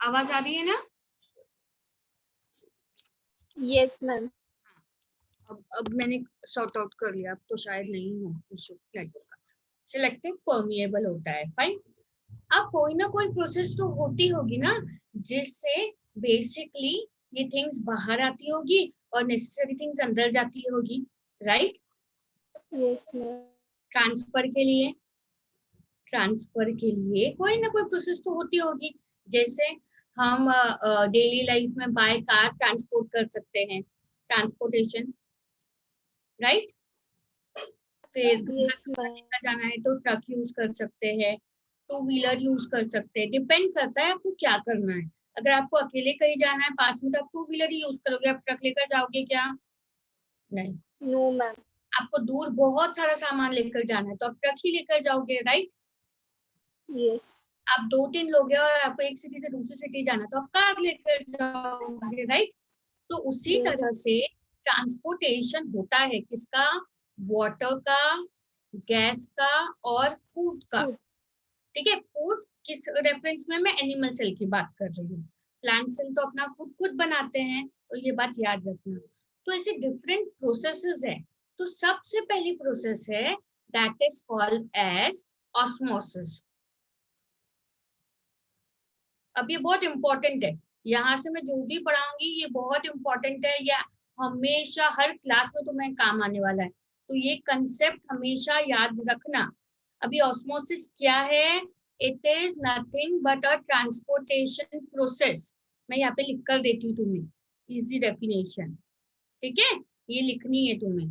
आवाज आ रही है ना? Yes ma'am. अब मैंने सॉर्ट आउट कर लिया, अब तो शायद नहीं हो इशू नेटवर्क का। सिलेक्टिव परमिएबल होता है, फाइन। अब कोई ना कोई प्रोसेस तो होती होगी ना, जिससे बेसिकली ये थिंग्स बाहर आती होगी और नेसेसरी थिंग्स अंदर जाती होगी, राइट? Yes ma'am. ट्रांसफर के लिए कोई ना कोई प्रोसेस तो होती होगी। जैसे हम डेली लाइफ में बाय कार ट्रांसपोर्ट कर सकते हैं, ट्रांसपोर्टेशन, राइट? फिर घर यस तक मैम। लेकर जाना है तो ट्रक यूज कर सकते हैं, टू व्हीलर यूज कर सकते हैं, डिपेंड करता है आपको क्या करना है। अगर आपको अकेले कहीं जाना है पास में तो आप टू व्हीलर ही यूज करोगे, आप ट्रक लेकर जाओगे क्या? नहीं। No ma'am. आपको दूर बहुत सारा सामान लेकर जाना है तो आप ट्रक ही लेकर जाओगे, राइट? यस। आप 2-3 लोग हैं और आपको एक सिटी से दूसरी सिटी जाना है तो आप कार लेकर जाओगे, राइट? तो उसी यस। तरह से ट्रांसपोर्टेशन होता है किसका? वाटर का, गैस का और फूड का। फूड। ठीक है, फूड किस रेफरेंस में? मैं एनिमल सेल की बात कर रही हूँ। प्लांट सेल तो अपना फूड खुद बनाते हैं, तो ये बात याद रखना। तो ऐसे डिफरेंट प्रोसेसेस है। तो सबसे पहली प्रोसेस है that is called as osmosis. अब ये बहुत इंपॉर्टेंट है, यहाँ से मैं जो भी पढ़ाऊंगी ये बहुत इंपॉर्टेंट है, या हमेशा हर क्लास में तुम्हें काम आने वाला है, तो ये कंसेप्ट हमेशा याद रखना। अभी ऑस्मोसिस क्या है? It is nothing but a transportation process. मैं यहाँ पे लिख कर देती हूँ तुम्हें, इजी डेफिनेशन, ठीक है? ये लिखनी है तुम्हें।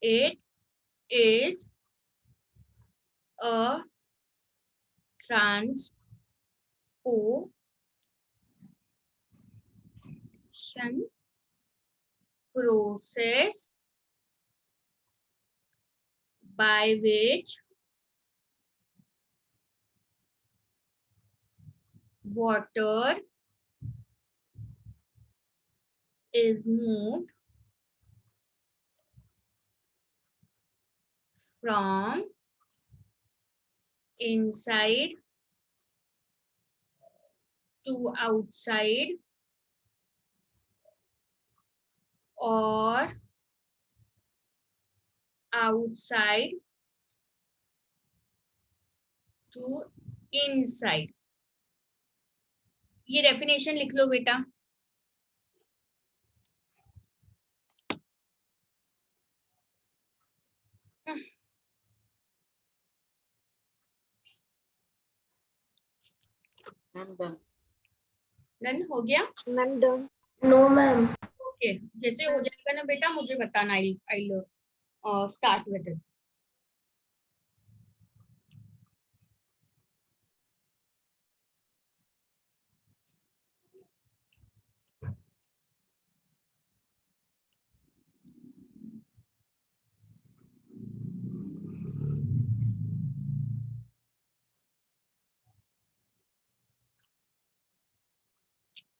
It is a transportation process by which water is moved from inside to outside or outside to inside। ये डेफिनेशन लिख लो बेटा। डन हो गया? Ma'am done. No ma'am. Okay, जैसे हो जाएगा ना बेटा मुझे बताना। I start with it.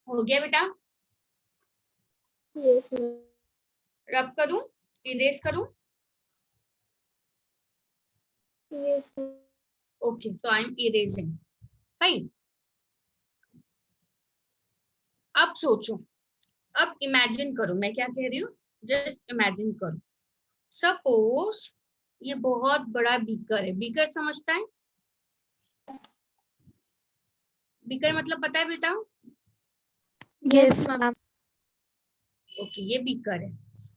हो गया बेटा? Yes ma'am. रब करूं, इरेज करूं? Yes ma'am. Okay, so I'm erasing, fine। अब सोचो, अब इमेजिन करो, मैं क्या कह रही हूँ, जस्ट इमेजिन करो। सपोज ये बहुत बड़ा बीकर है। बीकर समझता है? बीकर मतलब पता है बेटा? Yes ma'am. ओके, ये बीकर है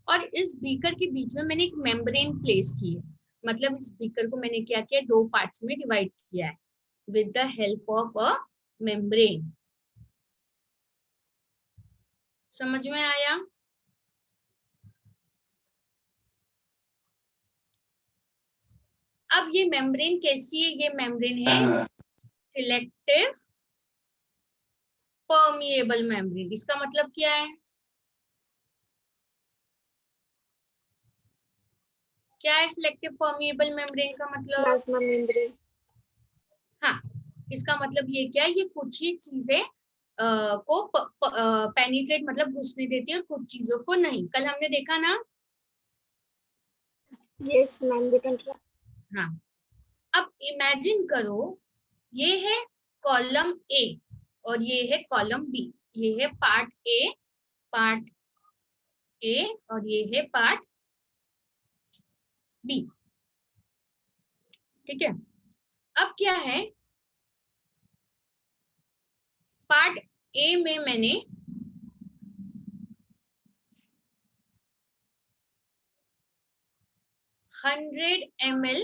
और इस बीकर के बीच में मैंने एक मेम्ब्रेन प्लेस की है। मतलब इस बीकर को मैंने क्या किया, दो पार्ट्स में डिवाइड किया है with the help of a membrane. समझ में आया? अब ये मेम्ब्रेन कैसी है? ये मेम्ब्रेन है सिलेक्टिव परमिएबल मेम्ब्रेन। इसका मतलब क्या है? क्या है सिलेक्टिव परमिएबल मेम्ब्रेन का मतलब? Plasma membrane. हाँ, इसका मतलब ये क्या है, ये कुछ ही चीजें को पेनिट्रेट मतलब घुसने देती है और कुछ चीजों को नहीं। कल हमने देखा ना? Yes ma'am. They can. हाँ, अब इमेजिन करो, ये है कॉलम ए और ये है कॉलम बी। ये है पार्ट ए और ये है पार्ट बी। ठीक है, अब क्या है, पार्ट ए में मैंने 100 ml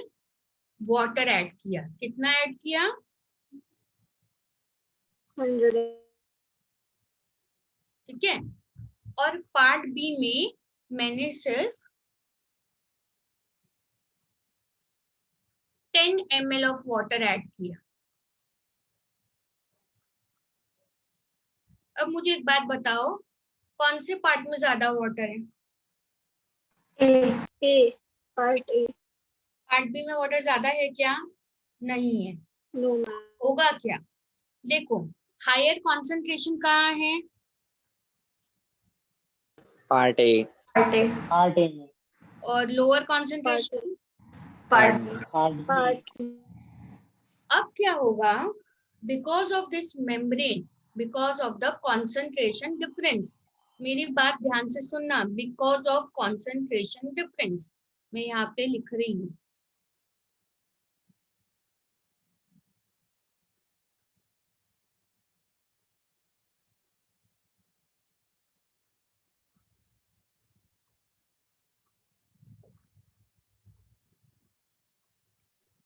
वाटर ऐड किया। कितना ऐड किया? 100. ठीक है, और पार्ट बी में मैंने सिर्फ 10 ml ऑफ वाटर ऐड किया। अब मुझे एक बात बताओ, कौन से पार्ट में ज्यादा वाटर है? A. Part A. Part B में वाटर ज्यादा है क्या? नहीं है। No, ma'am. होगा क्या? देखो, हायर कॉन्सेंट्रेशन कहाँ है? Part A. Part A. Part A में। और lower Part concentration? Part part B. अब क्या होगा, because of this membrane, because of the concentration difference, मेरी बात ध्यान से सुनना, बिकॉज ऑफ कॉन्सेंट्रेशन डिफरेंस, मैं यहाँ पे लिख रही हूँ।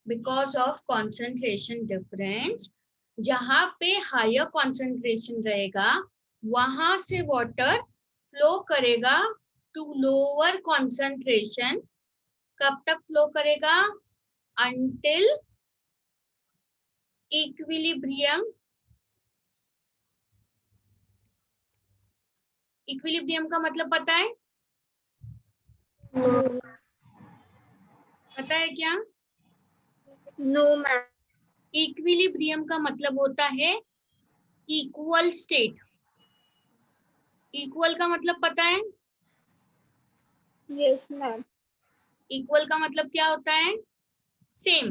बिकॉज ऑफ कॉन्सेंट्रेशन डिफरेंस, जहां पे हायर कॉन्सेंट्रेशन रहेगा वहां से वाटर फ्लो करेगा टू लोअर कॉन्सेंट्रेशन। कब तक फ्लो करेगा? Until equilibrium. इक्विलिब्रियम का मतलब पता है? No. पता है क्या? No, ma'am. इक्विलिब्रियम का मतलब होता है इक्वल स्टेट। इक्वल का मतलब पता है? Yes, ma'am. इक्वल का मतलब क्या होता है? Same,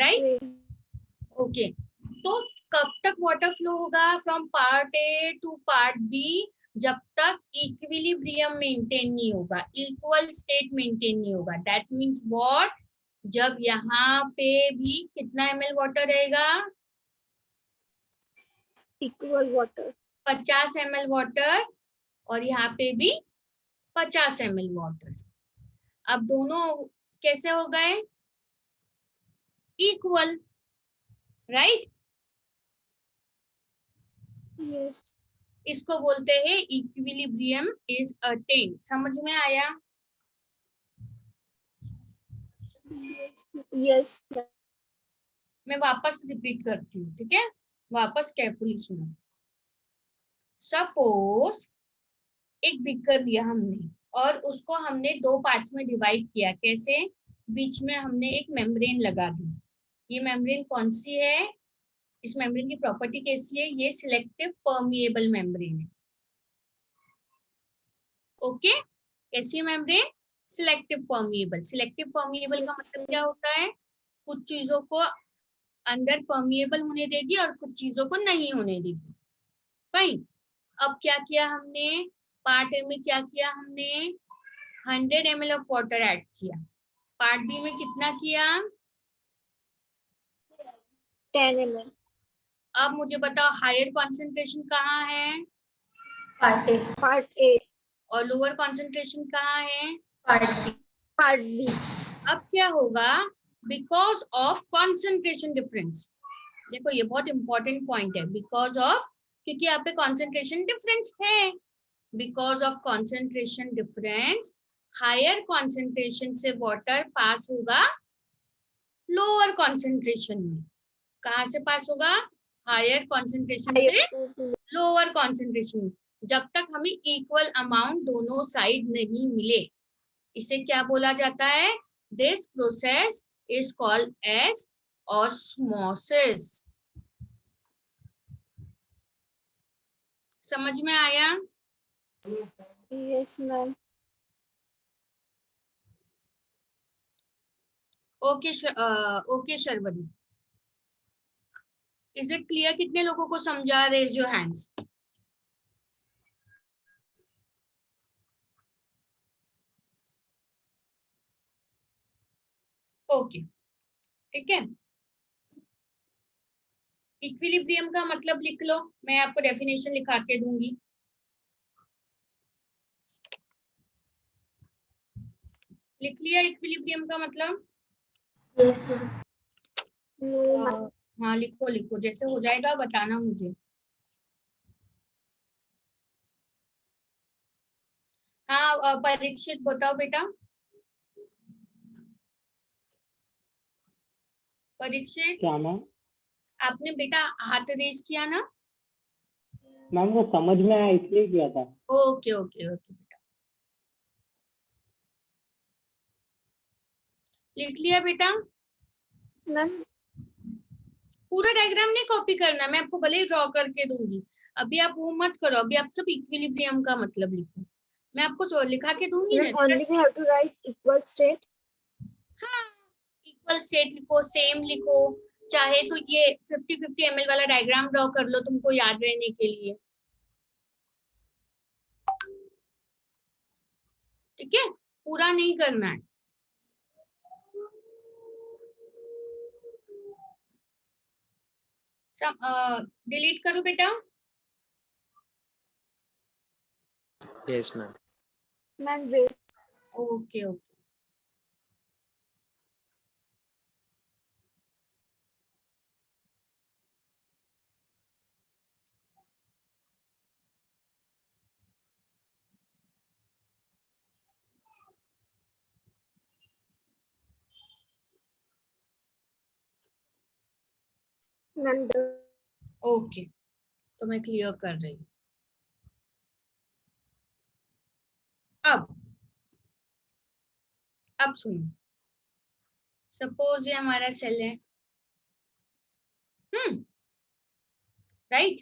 right? Same. ओके, तो कब तक वाटर फ्लो होगा from part A to part B? जब तक इक्विलिब्रियम मेंटेन नहीं होगा, इक्वल स्टेट मेंटेन नहीं होगा। That means what? जब यहाँ पे भी कितना ml वाटर रहेगा? Equal water. 50 ml वाटर, और यहाँ पे भी 50 ml वाटर। अब दोनों कैसे हो गए? Equal, right? Yes. इसको बोलते हैं इक्विलिब्रियम इज अटेन्ड। समझ में आया? Yes, ma'am. मैं वापस रिपीट करती हूँ, ठीक है? वापस केयरफुली सुनो। सपोज एक बीकर लिया हमने और उसको हमने दो पार्ट्स में डिवाइड किया। कैसे? बीच में हमने एक मेम्ब्रेन लगा दी। ये मेम्ब्रेन कौन सी है? इस मेम्ब्रेन की प्रॉपर्टी कैसी है? ये सिलेक्टिव परमिएबल मेम्ब्रेन है। ओके, कैसी membrane? Selective permeable. Selective permeable का मतलब क्या होता है? कुछ चीजों को अंदर परमिएबल होने देगी और कुछ चीजों को नहीं होने देगी। फाइन। अब क्या किया हमने? पार्ट ए में क्या किया हमने? 100 ml ऑफ वाटर ऐड किया। पार्ट बी में कितना किया? 10 ml. अब मुझे बताओ हायर कॉन्सेंट्रेशन कहाँ है? Part A. Part A. और लोअर कॉन्सेंट्रेशन कहाँ है? Part B. Part B. अब क्या होगा? Because of concentration difference. देखो ये बहुत इंपॉर्टेंट पॉइंट है, बिकॉज ऑफ, क्योंकि यहाँ पे कॉन्सेंट्रेशन डिफरेंस है। Because of concentration difference, higher concentration से वाटर पास होगा लोअर कॉन्सेंट्रेशन में। कहाँ से पास होगा? हायर कॉन्सेंट्रेशन से लोअर कॉन्सेंट्रेशन में, जब तक हमें इक्वल अमाउंट दोनों साइड नहीं मिले। इसे क्या बोला जाता है? This process is called as osmosis. समझ में आया? Yes, ma'am. Okay okay Sharvari, is it clear? कितने लोगों को समझा? Raise your hands. ओके, ठीक है। इक्विलिब्रियम का मतलब लिख लो, मैं आपको डेफिनेशन लिखा के दूंगी। लिख लिया इक्विलिब्रियम का मतलब? Yes ma'am. हाँ लिखो लिखो, जैसे हो जाएगा बताना मुझे। हाँ परीक्षित बताओ बेटा। परीक्षित, क्या मैम? आपने बेटा हाथ रेज किया ना? मैम वो समझ में आया इसलिए किया था। ओके ओके ओके बेटा, लिख लिया बेटा? मैम पूरा डायग्राम नहीं कॉपी करना, मैं आपको भले ही ड्रॉ करके दूंगी। अभी आप वो मत करो, अभी आप सब इक्विलिब्रियम का मतलब लिखो, मैं आपको लिखा के दूंगी ना। only we have to write equal state. हाँ, इक्वल स्टेट लिखो, सेम लिखो, चाहे तो ये 50-50 ml वाला डायग्राम ड्रॉ कर लो तुमको याद रहने के लिए, ठीक है? पूरा नहीं करना है। सब डिलीट करो बेटा। Yes ma'am. Ma'am wait. Okay okay, ma'am okay, तो मैं क्लियर कर रही हूँ। अब सुनो, सपोज ये हमारा सेल है, राइट,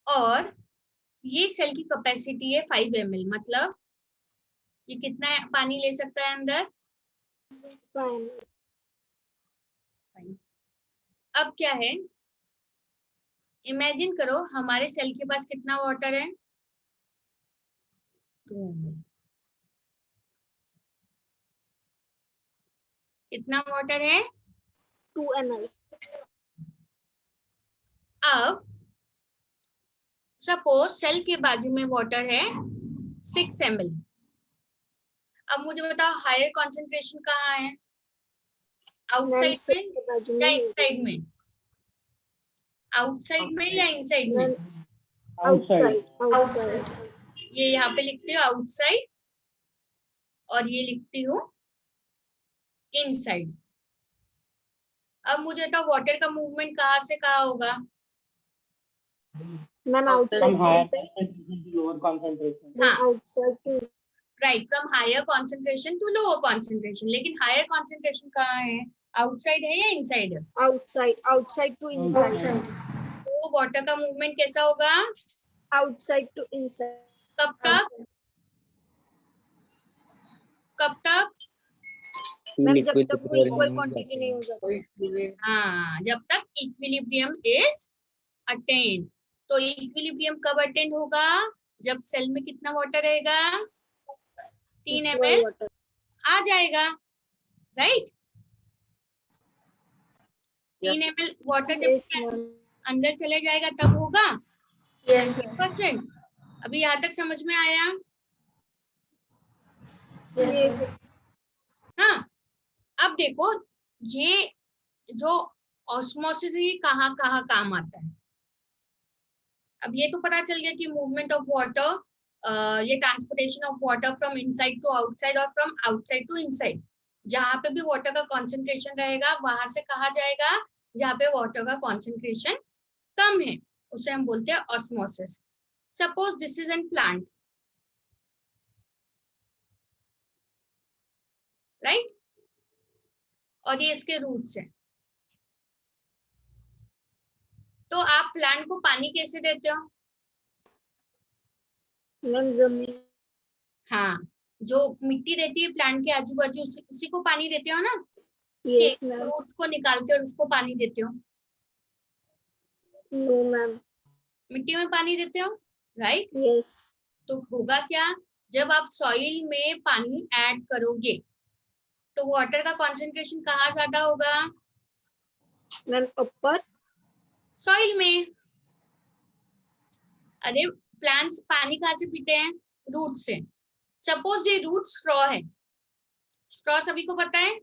और ये सेल की कैपेसिटी है 5 ml, मतलब ये कितना पानी ले सकता है अंदर? fine. अब क्या है, इमेजिन करो हमारे सेल के पास कितना वाटर है? 2 ml। कितना वाटर है? 2 ml. अब सपोज सेल के बाजू में वाटर है 6 ml। अब मुझे बताओ हायर कॉन्सेंट्रेशन कहाँ है? मैम आउटसाइड से में बाजू या में इनसाइड में? आउटसाइड में या इनसाइड में? Ma'am outside. outside. ये यहाँ पे लिखती हूँ आउटसाइड, और ये लिखती हूँ इनसाइड। अब मुझे बताओ वाटर का मूवमेंट कहाँ से कहाँ होगा? Ma'am outside From to higher inside. concentration to lower concentration. Ma'am हाँ outside to right, from higher concentration to lower concentration. लेकिन हायर कॉन्सेंट्रेशन कहाँ है? आउटसाइड है या इनसाइड है? outside to inside. तो वाटर का मूवमेंट कैसा होगा? Outside to inside. कब तक? कब तक? मैम जब तक वो इक्वल क्वांटिटी नहीं हो जाती। हाँ, जब तक इक्विलिब्रियम इज अटेन्ड। तो इक्विलिब्रियम कब अटेन्ड होगा? जब सेल में कितना वाटर रहेगा? 3 Equal ml water. आ जाएगा, राइट? 3 ml वाटर जब Yes मैम. अंदर चले जाएगा तब होगा Yes 90%। अभी यहाँ तक समझ में आया? Yes. हाँ, अब देखो ये जो ऑस्मोसिस है ये कहाँ कहाँ काम आता है। अब ये तो पता चल गया कि मूवमेंट ऑफ वाटर, ये transportation of water from inside to outside और फ्रॉम आउटसाइड टू इनसाइड। जहां पे भी वाटर का कॉन्सेंट्रेशन रहेगा वहां से कहा जाएगा जहाँ पे वाटर का कॉन्सेंट्रेशन कम है, उसे हम बोलते हैं osmosis. Suppose this is an plant, right, और ये इसके रूट्स हैं। तो आप प्लांट को पानी कैसे देते हो? मैम जमीन. हाँ, जो मिट्टी रहती है प्लांट के आजू बाजू उसी को पानी देते हो ना? Yes ma'am. रूट्स को निकालते और उसको पानी देते हो? No ma'am. मिट्टी में पानी देते हो, राइट? यस। तो होगा क्या, जब आप सॉइल में पानी ऐड करोगे तो वाटर का कंसंट्रेशन कहाँ ज्यादा होगा? मैम ऊपर। सॉइल में। अरे प्लांट्स पानी कहाँ से पीते हैं? रूट से। सपोज ये रूट स्ट्रॉ है, स्ट्रॉ सभी को पता है?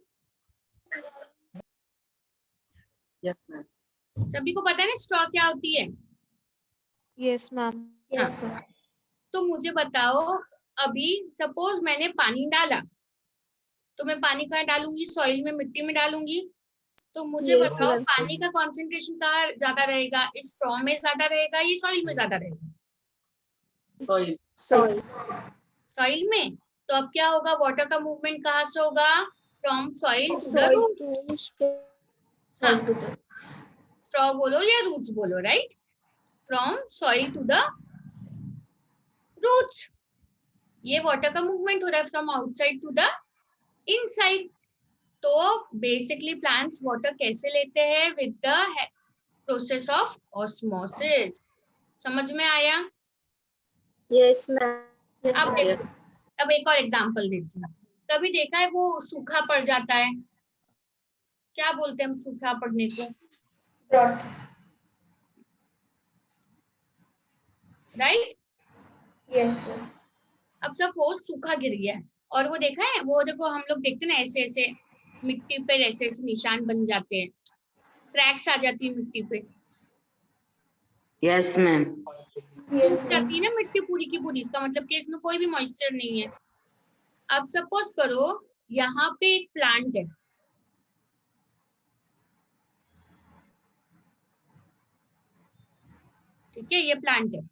Yes ma'am. सभी को पता है ना स्ट्रॉ क्या होती है? Yes ma'am. Yes ma'am. तो मुझे बताओ, अभी सपोज मैंने पानी डाला, तो मैं पानी कहाँ डालूंगी? सॉइल में, मिट्टी में डालूंगी। तो मुझे Yes, बताओ ma'am. पानी का कंसंट्रेशन कहाँ ज्यादा रहेगा? इस स्ट्रॉ में ज्यादा रहेगा या सॉइल में ज्यादा रहेगा? Soil. सॉइल में। तो अब क्या होगा, वाटर का मूवमेंट कहाँ से होगा? From soil to the Soil roots. to straw. Straw बोलो या रूट्स बोलो, right? From soil to the roots. ये वाटर का मूवमेंट हो रहा है from outside to the inside. तो बेसिकली प्लांट्स वाटर कैसे लेते हैं? With the process of osmosis. समझ में आया? Yes, ma'am. अब देखो, अब एक और एग्जांपल देती हूँ। कभी देखा है वो सूखा पड़ जाता है, क्या बोलते हैं हम सूखा पड़ने को? राइट? यस। अब सपोज सूखा गिर गया है और वो देखा है, वो देखो हम लोग देखते ना ऐसे ऐसे मिट्टी पे ऐसे ऐसे निशान बन जाते हैं, क्रैक्स आ जाती है मिट्टी पे। Yes ma'am. सूख जाती है ना मिट्टी पूरी की पूरी, इसका मतलब कि इसमें कोई भी मॉइस्चर नहीं है। अब सपोज करो यहाँ पे एक प्लांट है, ठीक है, ये प्लांट है,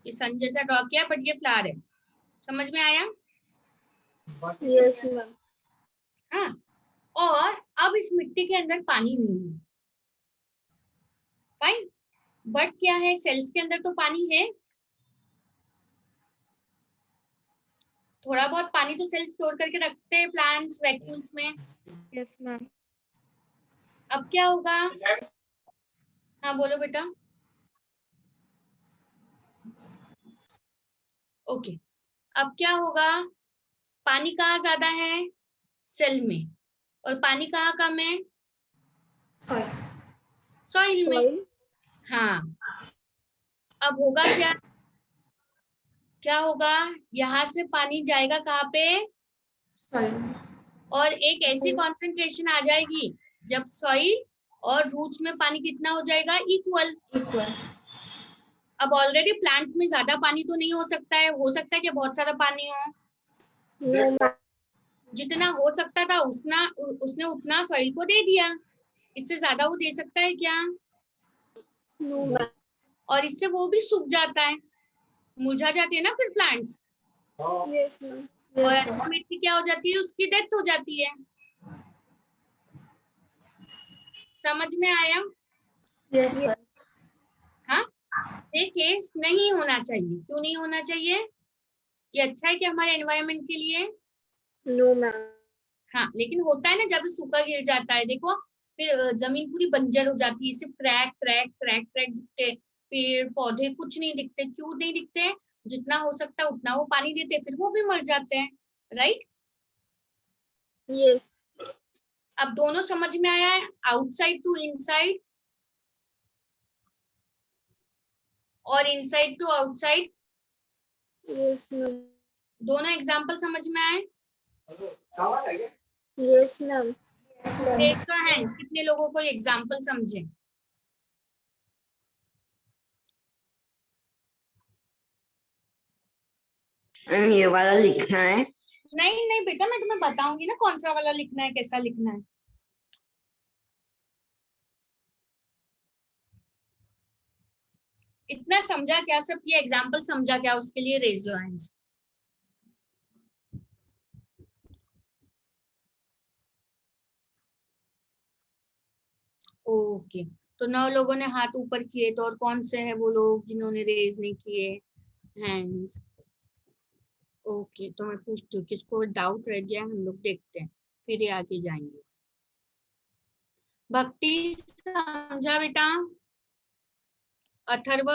ये सन जैसा ड्रॉ किया बट ये फ्लावर है। समझ में आया? Yes, ma'am. हाँ। और अब इस मिट्टी के अंदर पानी नहीं है, फाइन, बट क्या है, सेल्स के अंदर तो पानी है, थोड़ा बहुत पानी तो सेल्स स्टोर करके रखते हैं प्लांट्स वैक्यूल्स में। Yes ma'am. अब क्या होगा? हाँ बोलो बेटा। ओके, अब क्या होगा, पानी कहाँ ज्यादा है? सेल में। और पानी कहाँ कम है? सॉइल में। Soil. हाँ। अब होगा क्या, क्या होगा, यहाँ से पानी जाएगा कहाँ पे? और एक ऐसी कॉन्सेंट्रेशन आ जाएगी जब सॉइल और रूट्स में पानी कितना हो जाएगा? इक्वल। अब ऑलरेडी प्लांट में ज्यादा पानी तो नहीं हो सकता है, हो सकता है कि बहुत सारा पानी हो, No, ma'am. जितना हो सकता था उतना उसने उतना सॉइल को दे दिया, इससे ज्यादा वो दे सकता है क्या? No, ma'am. और इससे वो भी सूख जाता है, मुरझा जाती है ना फिर प्लांट्स, Yes, ma'am. और अल्टीमेटली क्या हो जाती है, उसकी डेथ हो जाती है। समझ में आया? Yes ma'am. हाँ, ये केस नहीं होना चाहिए। क्यों नहीं होना चाहिए? ये अच्छा है कि हमारे एनवायरनमेंट के लिए। No, ma'am. हाँ, लेकिन होता है ना जब सूखा गिर जाता है, देखो फिर जमीन पूरी बंजर हो जाती है, सिर्फ क्रैक क्रैक क्रैक क्रैक दिखते, पेड़ पौधे कुछ नहीं दिखते। क्यों नहीं दिखते? जितना हो सकता है उतना वो पानी देते, फिर वो भी मर जाते हैं, राइट? Yes. अब दोनों समझ में आया है, आउटसाइड टू इनसाइड और inside to outside, Yes, ma'am. दोनों एग्जाम्पल समझ में आए? Yes, ma'am. Raise your hands, कितने लोगों को एग्जाम्पल समझे? मैम ये वाला लिखना है? नहीं नहीं बेटा, मैं तुम्हें बताऊंगी ना कौन सा वाला लिखना है, कैसा लिखना है। इतना समझा क्या? सब ये एग्जाम्पल समझा क्या? उसके लिए रेज योर हैंड्स। ओके, तो 9 लोगों ने हाथ ऊपर किए, तो और कौन से हैं वो लोग जिन्होंने रेज नहीं किए हैंड्स? ओके, तो मैं पूछती हूँ किसको डाउट रह गया है, हम लोग देखते हैं, फिर ये आगे जाएंगे। भक्ति समझा बेटा? अथर्व,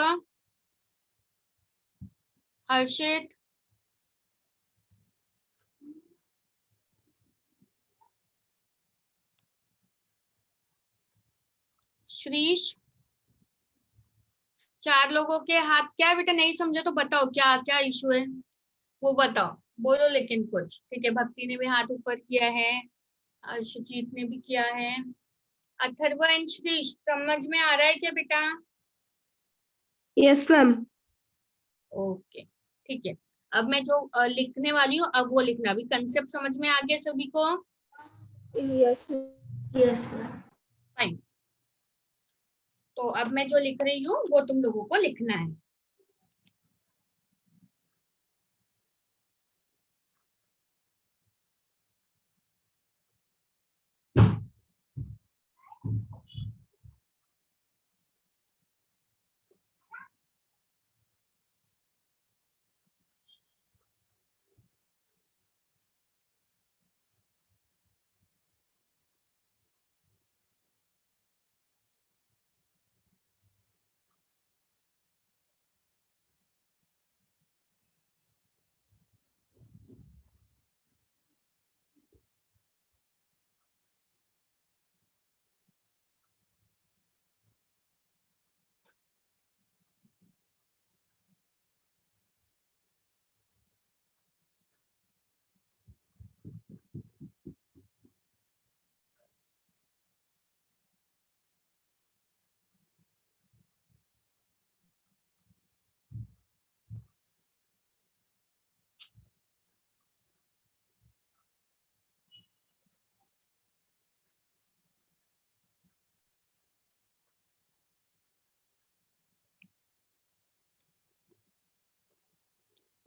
हर्षित, श्रीश, 4 लोगों के हाथ। क्या है बेटा, नहीं समझा तो बताओ, क्या क्या इशू है वो बताओ, बोलो लेकिन कुछ। ठीक है, भक्ति ने भी हाथ ऊपर किया है, सुजीत ने भी किया है। अथर्व एंड श्रीश, समझ में आ रहा है क्या बेटा? Yes ma'am. ओके, ठीक है। अब मैं जो लिखने वाली हूँ, अब वो लिखना। अभी कंसेप्ट समझ में आ गया सभी को? Yes yes ma'am. फाइन। तो अब मैं जो लिख रही हूँ वो तुम लोगों को लिखना है।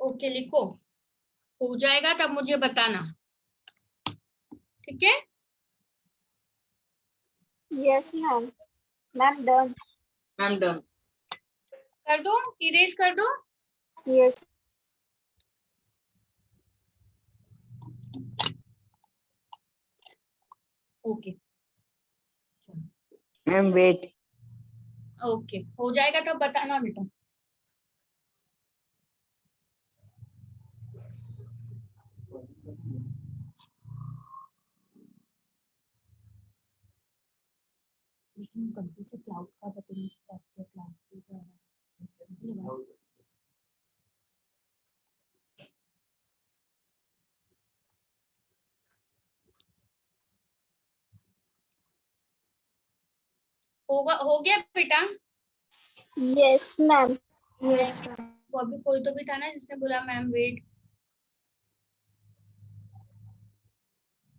ओके, लिखो। हो जाएगा तब मुझे बताना, ठीक है? Yes ma'am. Ma'am done. Ma'am done. कर दो, इरेज कर दो। Yes. Okay, ma'am wait. Okay, हो जाएगा तब बताना बेटा। लेकिन गलती से क्लाउड का बटन क्लाउड होगा, हो गया बेटा? Yes ma'am. Yes ma'am. वो अभी कोई तो भी था ना जिसने बोला मैम वेट।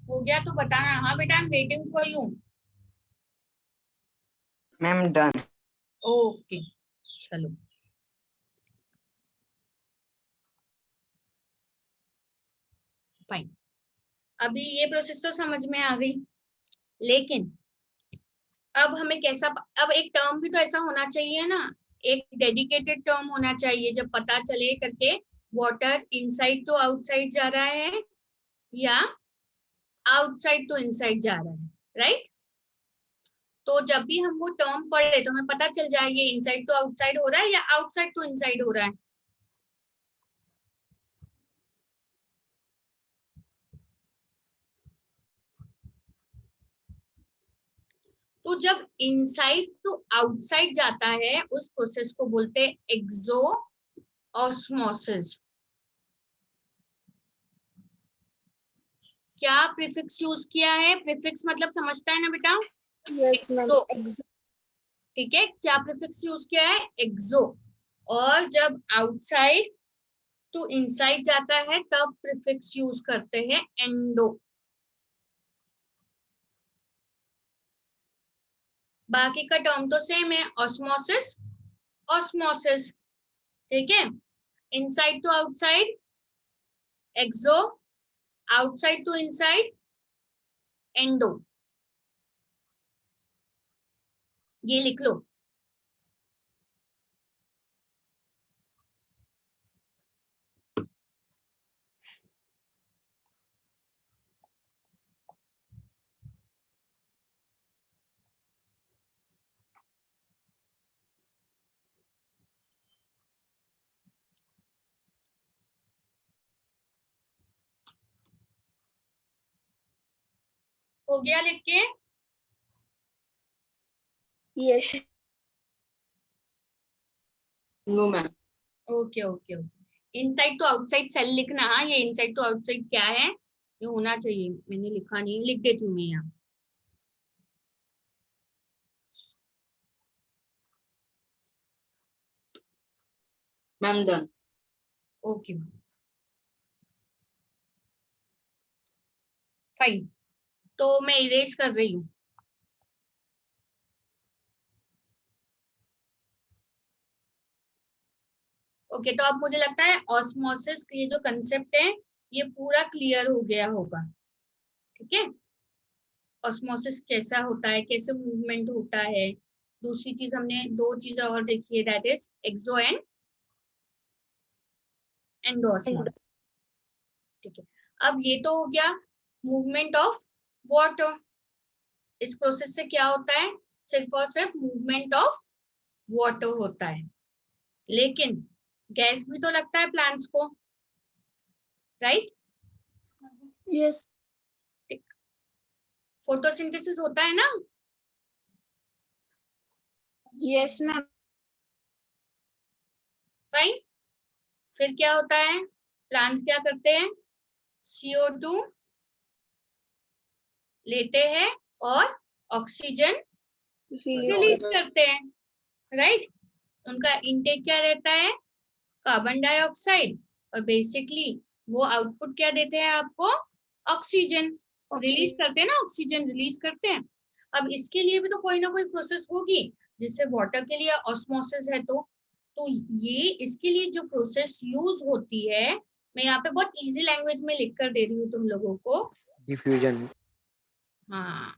हो गया तो बताना। हाँ बेटा, I am waiting for you. Ma'am done. Okay, चलो। फाइन। अभी ये प्रोसेस तो समझ में आ गई, लेकिन अब हमें कैसा, अब एक टर्म भी तो ऐसा होना चाहिए ना, एक डेडिकेटेड टर्म होना चाहिए, जब पता चले करके वाटर इनसाइड टू आउटसाइड जा रहा है या आउटसाइड टू इनसाइड जा रहा है, राइट? तो जब भी हम वो टर्म पढ़े तो हमें पता चल जाए ये इनसाइड टू आउटसाइड हो रहा है या आउटसाइड टू इनसाइड हो रहा है। तो जब इनसाइड टू आउटसाइड जाता है उस प्रोसेस को बोलते हैं एक्सो ऑस्मोसिस। क्या प्रीफिक्स यूज किया है? प्रीफिक्स मतलब समझता है ना बेटा? Yes ma'am. एक्सो, ठीक है। क्या प्रीफिक्स यूज किया है? एक्सो। और जब आउटसाइड टू इनसाइड जाता है तब प्रीफिक्स यूज करते हैं एंडो। बाकी का टर्म तो सेम है, ऑस्मोसिस ऑस्मोसिस, ठीक है। Inside to outside exo, outside to inside endo. ये लिख लो। हो गया लिख के? Yes. No, ma'am. Okay okay okay. Inside to outside cell लिखना। हाँ, ये इनसाइड टू आउटसाइड क्या है ये होना चाहिए, मैंने लिखा नहीं, लिख देती हूँ मैं यहाँ। Ma'am, done. ओके फाइन, तो मैं इरेज कर रही हूँ। ओके, तो अब मुझे लगता है ऑस्मोसिस ये जो कंसेप्ट है ये पूरा क्लियर हो गया होगा। ठीक है, ऑस्मोसिस कैसा होता है, कैसे मूवमेंट होता है। दूसरी चीज हमने दो चीजें और देखी है, that is exo and endosmosis. ठीक है, अब ये तो हो गया मूवमेंट ऑफ वाटर। इस प्रोसेस से क्या होता है, सिर्फ और सिर्फ मूवमेंट ऑफ वाटर होता है। लेकिन गैस भी तो लगता है प्लांट्स को, राइट? Yes. फोटोसिंथेसिस होता है ना? Yes, ma'am. फाइन, फिर क्या होता है, प्लांट्स क्या करते हैं, CO2 लेते हैं और ऑक्सीजन रिलीज करते हैं, राइट? उनका इनटेक क्या रहता है, कार्बन डाइऑक्साइड, और बेसिकली वो आउटपुट क्या देते हैं आपको, ऑक्सीजन रिलीज करते हैं ना, ऑक्सीजन रिलीज करते हैं। अब इसके लिए भी तो कोई ना कोई प्रोसेस होगी, जिससे वाटर के लिए ऑस्मोसिस है तो ये इसके लिए जो प्रोसेस यूज होती है, मैं यहाँ पे बहुत इजी लैंग्वेज में लिख कर दे रही हूँ तुम लोगों को। डिफ्यूजन। हाँ,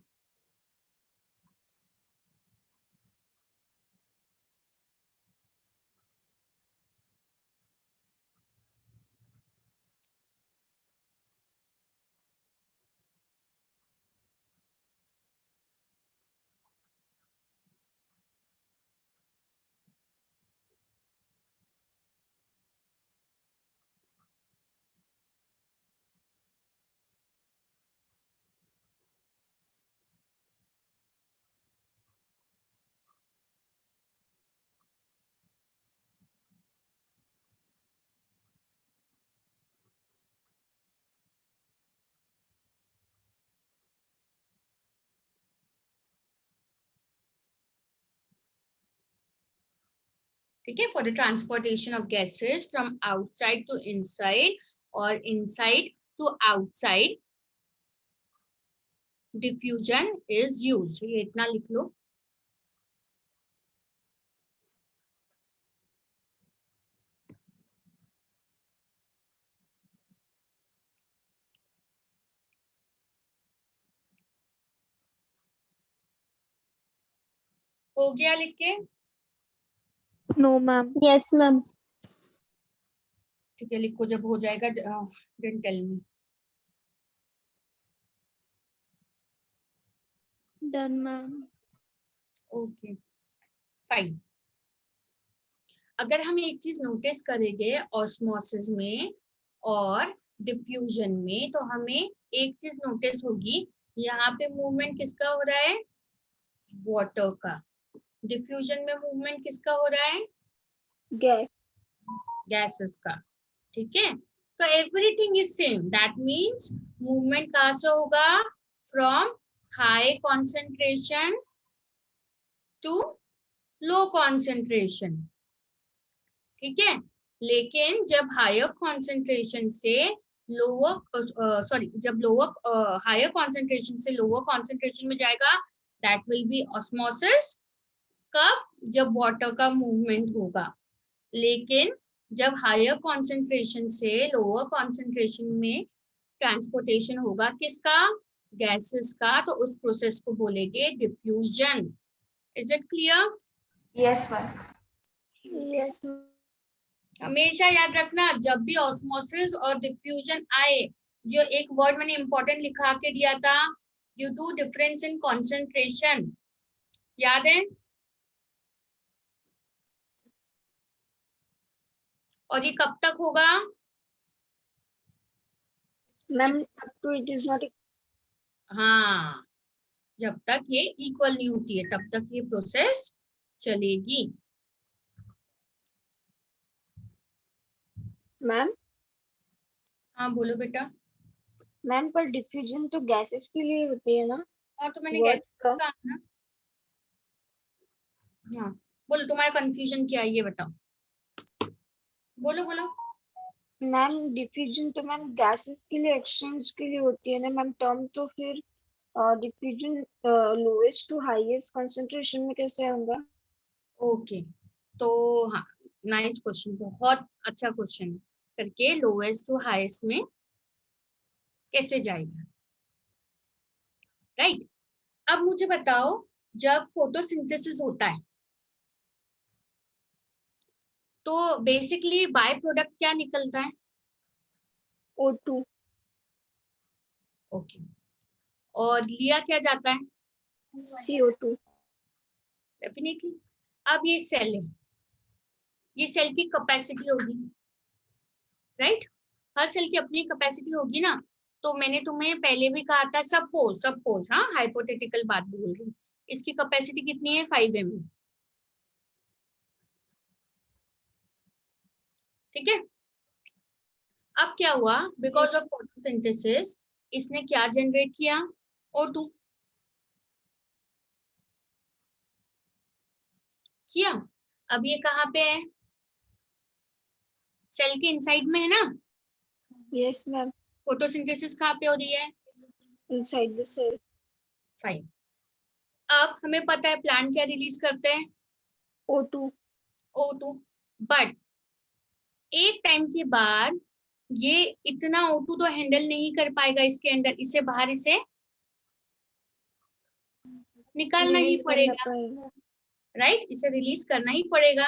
ठीक है, for the transportation of gases from outside to inside और inside to outside diffusion is used. ये इतना लिख लो। हो गया लिख के? No, ma'am. Yes, ma'am. ठीक है, लिखो, जब हो जाएगा then tell me. Done, ma'am. Okay fine. अगर हम एक चीज नोटिस करेंगे ऑस्मोसिस में और डिफ्यूजन में, तो हमें एक चीज नोटिस होगी, यहाँ पे मूवमेंट किसका हो रहा है, वाटर का। डिफ्यूजन में मूवमेंट किसका हो रहा है, Gas. गैसेस का। ठीक है, तो everything is same, that means movement कहाँ से होगा, from high concentration to low concentration. ठीक है, लेकिन जब हायर कॉन्सेंट्रेशन से लोअर जब लोअर हायर कॉन्सेंट्रेशन से लोअर कॉन्सेंट्रेशन में जाएगा, दैट विल बी ऑस्मोसिस। कब, जब वाटर का मूवमेंट होगा। लेकिन जब हायर कॉन्सेंट्रेशन से लोअर कॉन्सेंट्रेशन में ट्रांसपोर्टेशन होगा किसका, गैसेस का, तो उस प्रोसेस को बोलेंगे diffusion. Is it clear? Yes, ma'am. Yes, ma'am. हमेशा याद रखना, जब भी ऑस्मोसिस और डिफ्यूजन आए, जो एक वर्ड मैंने इंपॉर्टेंट लिखा के दिया था, due to difference in concentration, याद है? और ये कब तक होगा, Ma'am, up to it is not. हाँ, जब तक ये इक्वल नहीं होती है तब तक ये प्रोसेस चलेगी। मैम हाँ बोलो बेटा। मैम पर डिफ्यूजन तो गैसेस के लिए होती है ना? हाँ तो मैंने What गैस का? कहा ना। हाँ बोलो, तुम्हारा कंफ्यूजन क्या है ये बताओ, बोलो बोलो। मैम डिफ्यूजन तो मैम गैसेस के लिए एक्सचेंज के लिए होती है ना मैम, टर्म तो फिर diffusion lowest to highest concentration में कैसे होगा? ओके, तो हाँ, नाइस क्वेश्चन, बहुत अच्छा क्वेश्चन करके लोएस्ट टू हाईएस्ट में कैसे जाएगा, राइट। अब मुझे बताओ, जब फोटोसिंथेसिस होता है तो बेसिकली बाय प्रोडक्ट क्या निकलता है? O2। ओके, और लिया क्या जाता है? CO2। डेफिनेटली। अब ये सेल है, ये सेल की कैपेसिटी होगी, राइट। हर सेल की अपनी कैपेसिटी होगी ना। तो मैंने तुम्हें पहले भी कहा था, सपोज हाँ, हाइपोथेटिकल बात बोल रही हूँ, इसकी कैपेसिटी कितनी है? 5 ml, ठीक है। अब क्या हुआ, बिकॉज ऑफ फोटोसिंथेसिस इसने क्या जनरेट किया? O2 किया। अब ये कहाँ पे है? सेल के इनसाइड में है ना। Yes ma'am. फोटोसिंथेसिस कहाँ पे हो रही है? Inside the cell. फाइन। अब हमें पता है प्लांट क्या रिलीज करते हैं? O2। O2, बट एक टाइम के बाद ये इतना O2 तो हैंडल नहीं कर पाएगा इसके अंदर, इसे बाहर इसे निकालना ही रिलीज करना पड़ेगा, पड़ेगा। राइट, इसे रिलीज करना ही पड़ेगा।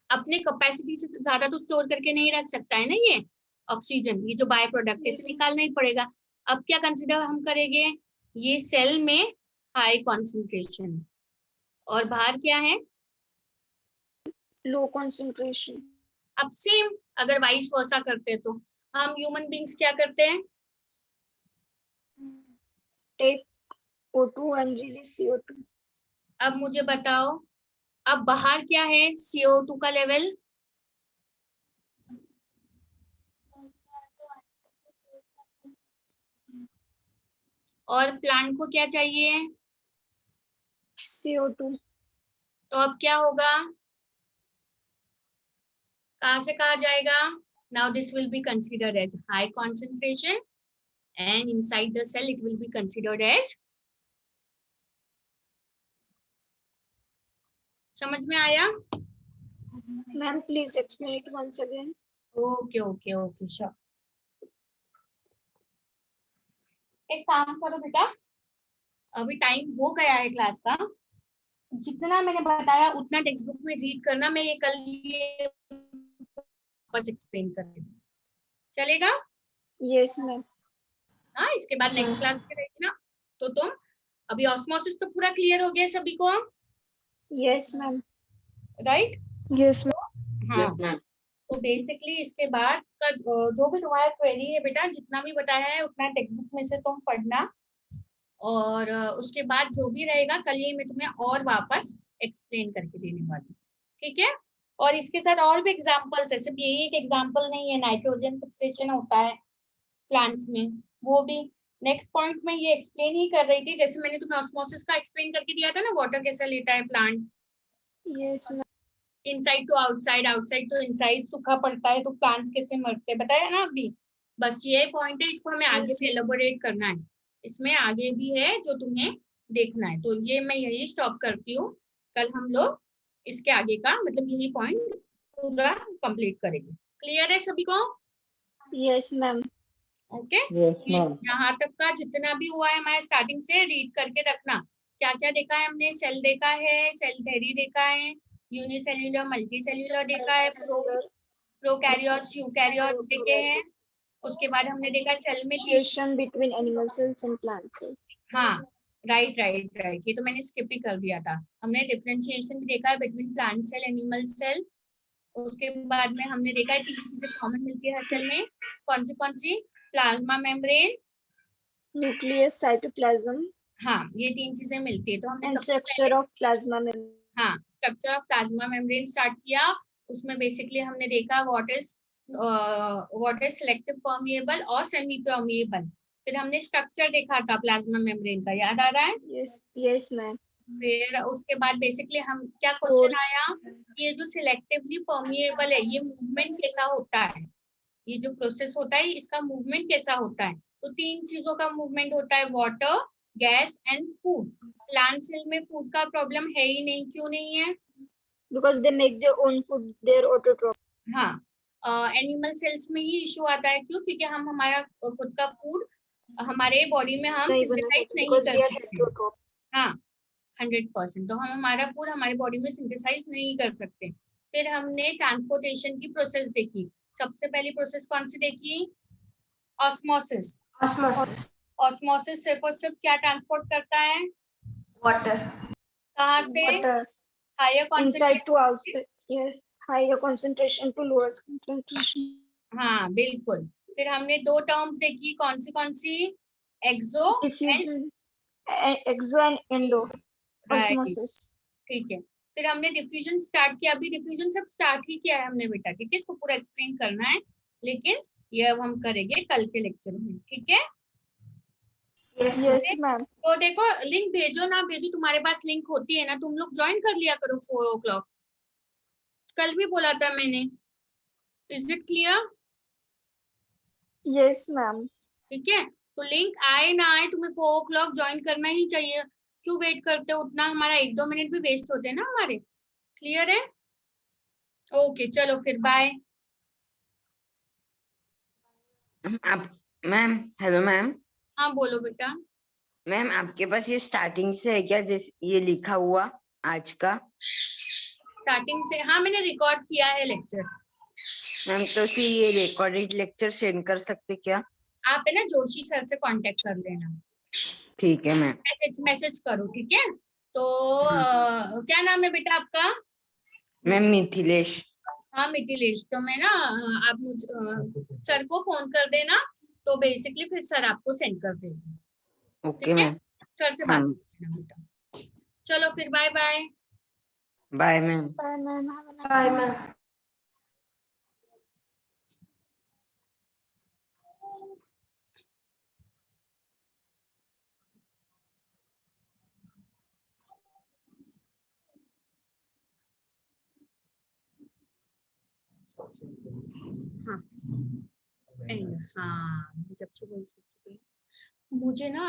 अपने कैपेसिटी से ज्यादा तो स्टोर करके नहीं रख सकता है ना ये ऑक्सीजन, ये जो बाय प्रोडक्ट है, इसे निकालना ही पड़ेगा। अब क्या कंसिडर हम करेंगे? ये सेल में हाई कॉन्सेंट्रेशन और बाहर क्या है? Low concentration. अब सेम अगर वाइस वर्सा करते हैं तो हम ह्यूमन बींग्स क्या करते हैं? Take O2 and release CO2। अब मुझे बताओ, अब बाहर क्या है? CO2 का लेवल। और प्लांट को क्या चाहिए? CO2। तो अब क्या होगा? कहाँ से कहा जाएगा? Now this will be considered as high concentration and inside the cell it will be considered as, समझ में आया? Ma'am please explain it once again. Okay okay okay sure. एक काम करो बेटा, अभी टाइम हो गया है क्लास का, जितना मैंने बताया उतना टेक्स्ट बुक में रीड करना, मैं ये कल ये बस एक्सप्लेन कर रही हूँ, चलेगा? Yes ma'am. हाँ, इसके बाद नेक्स्ट क्लास में रहेगी ना। तो तुम अभी ऑस्मोसिस तो पूरा क्लियर हो गया सभी को, यस मैम। राइट? यस हाँ, Yes, ma'am. तो बेसिकली इसके बाद का जो भी तुम्हारा क्वेरी है बेटा, जितना भी बताया है उतना टेक्स्ट बुक में से तुम पढ़ना, और उसके बाद जो भी रहेगा कल ये मैं तुम्हें और वापस एक्सप्लेन करके देने वाली हूँ, ठीक है। और इसके साथ और भी एग्जांपल्स है, सिर्फ यही एक एग्जांपल नहीं है, नाइट्रोजन फिक्सेशन होता है प्लांट्स में, वो भी नेक्स्ट पॉइंट में ये एक्सप्लेन ही कर रही थी, जैसे मैंने तुम्हें ऑस्मोसिस का एक्सप्लेन करके दिया था ना, वाटर कैसा लेता है plant, yes ma'am. Inside to outside, outside to inside, सूखा पड़ता है तो प्लांट्स कैसे मरते हैं, बताया ना अभी। बस ये पॉइंट है, इसको हमें आगे भी एलोबोरेट करना है, इसमें आगे भी है जो तुम्हें देखना है। तो ये मैं यही स्टॉप करती हूँ, कल हम लोग इसके आगे का मतलब यही पॉइंट पूरा कंप्लीट करेंगे। क्लियर है सभी को? Yes ma'am. Okay, yes ma'am. यहाँ तक का जितना भी हुआ है हमारे स्टार्टिंग से रीड करके रखना। क्या क्या देखा है हमने? सेल देखा है, सेल थ्योरी देखा है, यूनिसेल्यूलर मल्टी सेल्यूलर देखा है, प्रोकैरियोट्स यूकैरियोट्स देखे हैं, उसके बाद हमने देखा सेल में Differentiation between animal cells and plant cells। हाँ, राइट राइट राइट, ये तो मैंने स्किप ही कर दिया था। हमने डिफरेंशिएशन भी देखा है between plant cell animal cell, उसके बाद में हमने देखा है 3 चीजें कॉमन मिलती है हर सेल में, कौन सी प्लाज्मा मेम्ब्रेन, न्यूक्लियस, साइटोप्लाज्म हाँ ये 3 चीजें मिलती है। तो हमने एंड सबसे स्ट्रक्चर ऑफ प्लाज्मा मेम्ब्रेन। हाँ structure of plasma membrane start किया। उसमें बेसिकली हमने देखा व्हाट इज सिलेक्टिव परमिएबल और सेमी परमिएबल। फिर हमने स्ट्रक्चर देखा था प्लाज्मा मेम्ब्रेन का, याद आ रहा है? Yes ma'am. फिर उसके बाद बेसिकली हम क्या क्वेश्चन आया, ये जो सिलेक्टिवली परमिएबल है ये मूवमेंट कैसा होता है, ये जो प्रोसेस होता है इसका मूवमेंट कैसा होता है। तो 3 चीजों का मूवमेंट होता है, water, gas and food. Plant cell में फूड का प्रॉब्लम है ही नहीं, क्यों नहीं है? Because they make their own food, their autotroph. हाँ एनिमल सेल्स में ही इश्यू आता है, क्यों? क्योंकि हम हमारा खुद का फूड हमारे बॉडी में हम नहीं बना सिंथेसाइज सकते नहीं बिकॉज कर दे आर सकते। हेटेरोट्रॉप। हाँ 100%। तो हम हमारा फूड हमारी बॉडी में सिंथेसाइज नहीं कर सकते। फिर हमने ट्रांसपोर्टेशन की प्रोसेस देखी। सबसे पहली प्रोसेस कौन सी देखी? ऑस्मोसिस। Osmosis. ऑस्मोसिस सिर्फ और सिर्फ क्या ट्रांसपोर्ट करता है? Water. कहाँ से? Water higher inside to concentration. outside. Yes, higher concentration to lower concentration. हाँ बिल्कुल। फिर हमने 2 टर्म्स देखी, कौन सी? Exo and Diffusion, exo and endo right, osmosis. ठीक है। फिर हमने डिफ्यूजन स्टार्ट किया। अभी डिफ्यूजन सब स्टार्ट ही किया है हमने बेटा, ठीक है? इसको पूरा एक्सप्लेन करना है, लेकिन ये अब हम करेंगे कल के लेक्चर में, ठीक है? Yes. Yes ma'am. तो देखो लिंक भेजो ना भेजो, तुम्हारे पास लिंक होती है ना, तुम लोग ज्वाइन कर लिया करो 4 o'clock। कल भी बोला था मैंने। Is it clear? Yes ma'am. ठीक है, तो लिंक आए ना आए तुम्हें 4 o'clock ज्वाइन करना ही चाहिए। क्यों वेट करते हो उतना? हमारा 1-2 मिनट भी वेस्ट होते हैं ना हमारे। क्लियर है? ओके चलो फिर बाय। आप मैम, हेलो मैम। हाँ बोलो बेटा। मैम आपके पास ये स्टार्टिंग से है क्या, जैसे ये लिखा हुआ आज का? स्टार्टिंग से हाँ मैंने रिकॉर्ड किया है लेक्चर। मैम तो फिर ये रिकॉर्डेड लेक्चर सेंड कर सकते क्या? आप है ना जोशी सर से कांटेक्ट कर लेना, ठीक है मैम। मैसेज करो, ठीक है? तो क्या नाम है बेटा आपका? मैम मिथिलेश। हाँ मिथिलेश। तो मैं ना आप मुझे सर को फोन कर देना, तो बेसिकली फिर सर आपको सेंड कर देंगे, ओके ठीक है? मैम। सर से हाँ बात करना बेटा। चलो फिर bye bye. Bye ma'am. Bye ma'am. Have a nice Bye, day. ma'am. हाँ एंड हाँ जब से बोल सकती मुझे ना